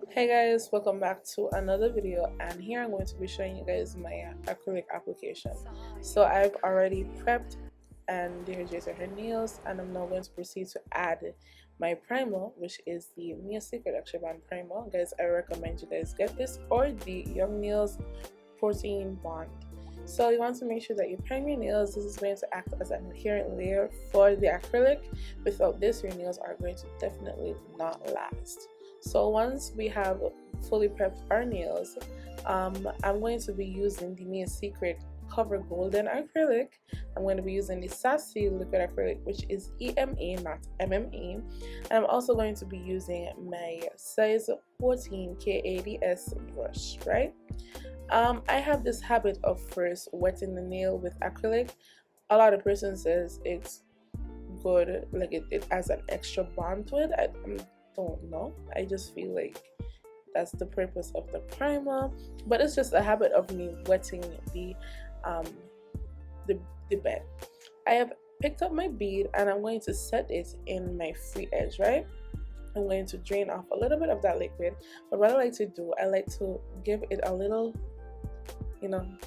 Hey guys, welcome back to another video, and here I'm going to be showing you guys my acrylic application. So I've already prepped and dehydrated her nails, and I'm now going to proceed to add my primer, which is the Mia Secret Extra Bond Primer. Guys, I recommend you guys get this or the Young Nails Protein Bond. So you want to make sure that you prime your nails. This is going to act as an adherent layer for the acrylic. Without this, your nails are going to definitely not last. So once we have fully prepped our nails, I'm going to be using the Mia Secret Cover Golden Acrylic. I'm going to be using the SASSI liquid acrylic, which is EMA, not MMA. And I'm also going to be using my size 14 KADS brush, right? I have this habit of first wetting the nail with acrylic. A lot of person says it's good, like it has an extra bond to it. I don't know. I just feel like that's the purpose of the primer, but it's just a habit of me wetting the bed. I have picked up my bead and I'm going to set it in my free edge, right? I'm going to drain off a little bit of that liquid, but what I like to do, I like to give it a little,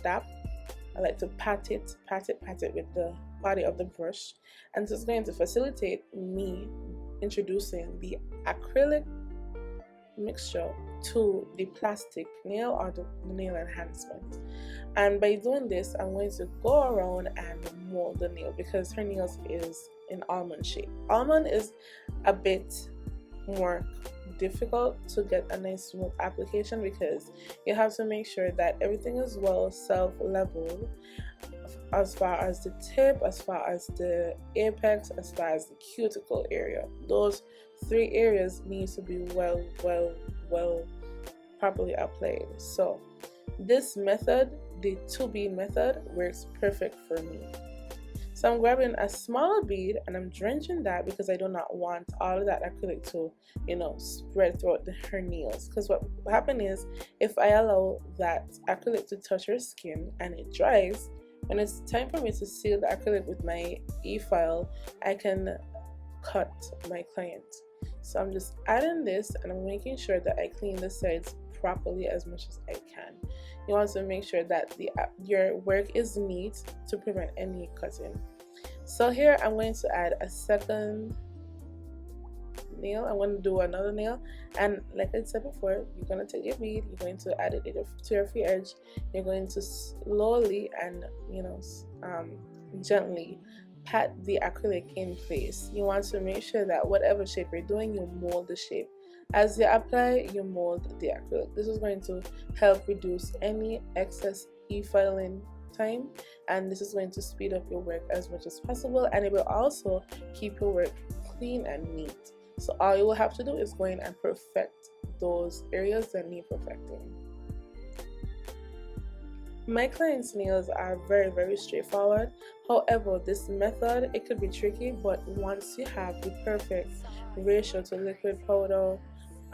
dab. I like to pat it with the body of the brush, and this is going to facilitate me introducing the acrylic mixture to the plastic nail or the nail enhancement. And by doing this, I'm going to go around and mold the nail because her nails is in almond shape. Almond is a bit more difficult to get a nice smooth application because you have to make sure that everything is well self-leveled as far as the tip, as far as the apex, as far as the cuticle area. Those three areas need to be well properly applied. So this method, the 2B method, works perfect for me. So I'm grabbing a smaller bead and I'm drenching that because I do not want all of that acrylic to, spread throughout her nails. Because what happens is, if I allow that acrylic to touch her skin and it dries, when it's time for me to seal the acrylic with my e-file, I can cut my client. So I'm just adding this and I'm making sure that I clean the sides properly as much as I can. You want to make sure that your work is neat to prevent any cutting. So here I'm going to add a second nail. I'm going to do another nail, and like I said before, you're going to take your bead, you're going to add it to your free edge, you're going to slowly and gently pat the acrylic in place. You want to make sure that whatever shape you're doing, you mold the shape. As you apply, you mold the acrylic. This is going to help reduce any excess e-filing time, and this is going to speed up your work as much as possible, and it will also keep your work clean and neat. So all you will have to do is go in and perfect those areas that need perfecting. My client's nails are very straightforward. However, this method, it could be tricky, but once you have the perfect ratio to liquid powder,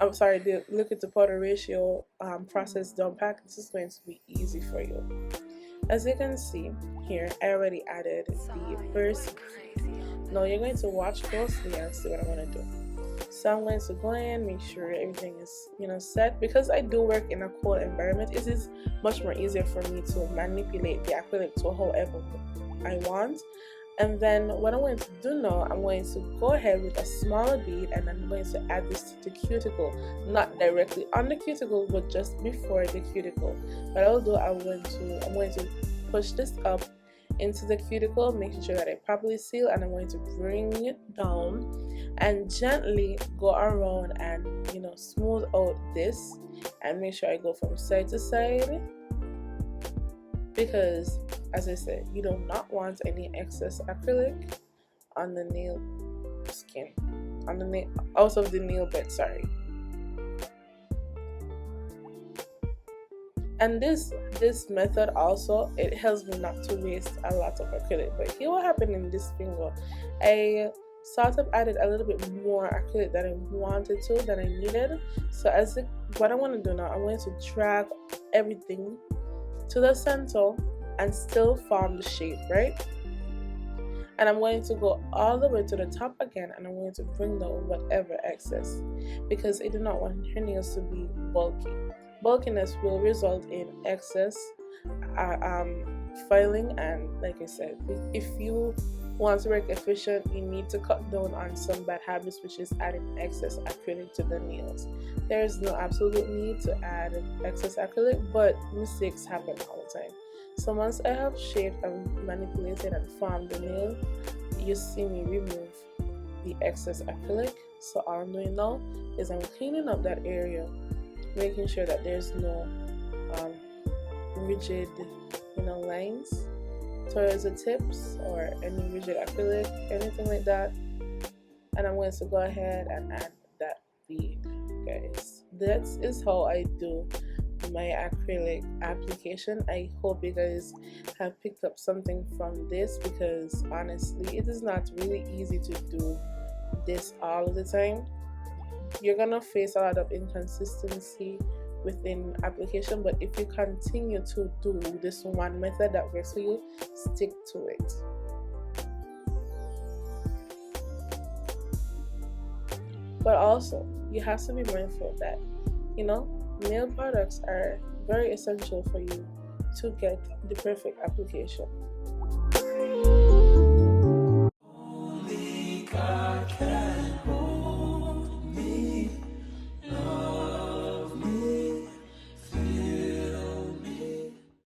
the liquid to powder ratio process down pat, this is going to be easy for you. As you can see here, I already added the first bead. Now you're going to watch closely and see what I'm going to do. So I'm going to go in, make sure everything is set. Because I do work in a cold environment, it is much more easier for me to manipulate the acrylic to however I want. And then what I'm going to do now, I'm going to go ahead with a smaller bead and I'm going to add this to the cuticle, not directly on the cuticle, but just before the cuticle. What I'll do, I'm going to push this up into the cuticle, making sure that I properly seal, and I'm going to bring it down and gently go around and smooth out this and make sure I go from side to side, because as I said, you do not want any excess acrylic on the nail skin, on the nail, out of the nail bed, sorry. And this method also, it helps me not to waste a lot of acrylic. But here what happened in this finger, I sort of added a little bit more acrylic than I wanted to, than I needed. So what I want to do now, I'm going to drag everything to the center and still form the shape, right? And I'm going to go all the way to the top again, and I'm going to bring down whatever excess, because I do not want her nails to be bulky. Bulkiness will result in excess filing, and like I said, if you want to work efficient, you need to cut down on some bad habits, which is adding excess acrylic to the nails. There is no absolute need to add excess acrylic, but mistakes happen all the time. So once I have shaped and manipulated and formed the nail, you see me remove the excess acrylic. So all I'm doing now is I'm cleaning up that area, making sure that there's no rigid, lines towards the tips or any rigid acrylic, anything like that. And I'm going to go ahead and add that bead, guys. That is how I do my acrylic application. I hope you guys have picked up something from this, because honestly, it is not really easy to do this all the time. You're gonna face a lot of inconsistency within application, but if you continue to do this one method that works for you, stick to it. But also, you have to be mindful that nail products are very essential for you to get the perfect application. Only God can.